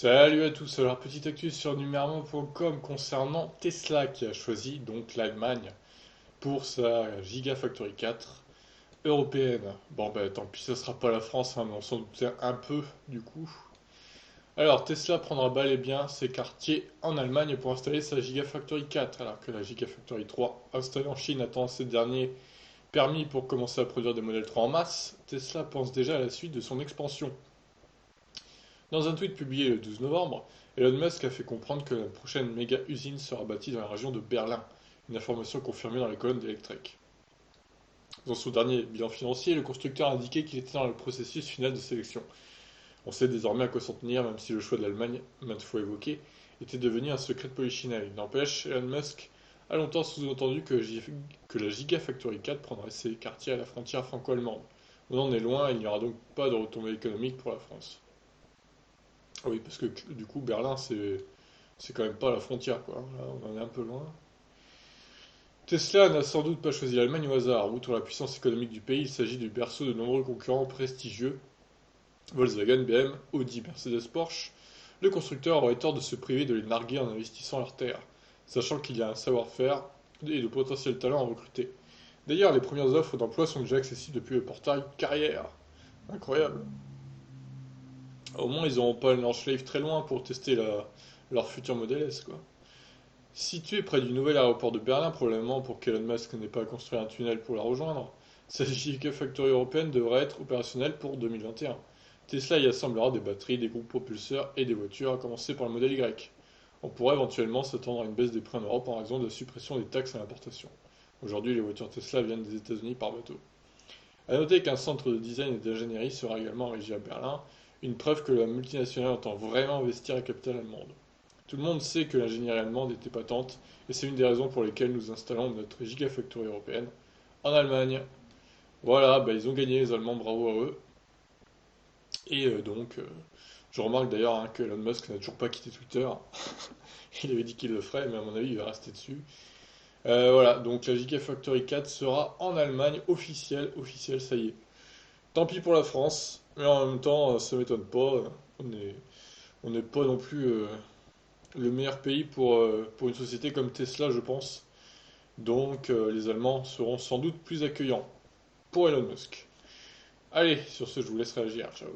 Salut à tous, alors petite actu sur numérama.com concernant Tesla qui a choisi donc l'Allemagne pour sa Gigafactory 4 européenne. Bon bah tant pis, ce sera pas la France, hein, mais on s'en doutait un peu du coup. Alors Tesla prendra bel et bien ses quartiers en Allemagne pour installer sa Gigafactory 4, alors que la Gigafactory 3 installée en Chine attend ces derniers permis pour commencer à produire des modèles 3 en masse. Tesla pense déjà à la suite de son expansion. Dans un tweet publié le 12 novembre, Elon Musk a fait comprendre que la prochaine méga usine sera bâtie dans la région de Berlin, une information confirmée dans les colonnes d'Electrek. Dans son dernier bilan financier, le constructeur a indiqué qu'il était dans le processus final de sélection. On sait désormais à quoi s'en tenir, même si le choix de l'Allemagne, maintes fois évoqué, était devenu un secret de polichinelle. Il n'empêche, Elon Musk a longtemps sous-entendu que la Gigafactory 4 prendrait ses quartiers à la frontière franco-allemande. On en est loin, il n'y aura donc pas de retombée économique pour la France. Ah oui, parce que du coup, Berlin, c'est quand même pas la frontière, quoi. Là, on en est un peu loin. Tesla n'a sans doute pas choisi l'Allemagne au hasard. Outre la puissance économique du pays, il s'agit du berceau de nombreux concurrents prestigieux, Volkswagen, BM, Audi, Mercedes, Porsche. Le constructeur aurait tort de se priver de les narguer en investissant leurs terres, sachant qu'il y a un savoir-faire et de potentiels talents à recruter. D'ailleurs, les premières offres d'emploi sont déjà accessibles depuis le portail Carrière. Incroyable. Au moins, ils n'auront pas le Nordschleife très loin pour tester leur futur Model S, quoi. Située près du nouvel aéroport de Berlin, probablement pour qu'Elon Musk n'ait pas à construire un tunnel pour la rejoindre, cette Gigafactory européenne devrait être opérationnelle pour 2021. Tesla y assemblera des batteries, des groupes propulseurs et des voitures, à commencer par le modèle Y. On pourrait éventuellement s'attendre à une baisse des prix en Europe en raison de la suppression des taxes à l'importation. Aujourd'hui, les voitures Tesla viennent des États-Unis par bateau. A noter qu'un centre de design et d'ingénierie sera également érigé à Berlin, une preuve que la multinationale entend vraiment investir la capitale allemande. Tout le monde sait que l'ingénierie allemande est épatante, et c'est une des raisons pour lesquelles nous installons notre Gigafactory européenne en Allemagne. Voilà, bah, ils ont gagné les Allemands, bravo à eux. Et je remarque d'ailleurs hein, que Elon Musk n'a toujours pas quitté Twitter. Il avait dit qu'il le ferait, mais à mon avis, il va rester dessus. Voilà, donc la Gigafactory 4 sera en Allemagne, officielle, ça y est. Tant pis pour la France, mais en même temps, ça m'étonne pas. On est, on n'est pas non plus le meilleur pays pour une société comme Tesla, je pense. Donc les Allemands seront sans doute plus accueillants pour Elon Musk. Allez, sur ce, je vous laisse réagir. Ciao.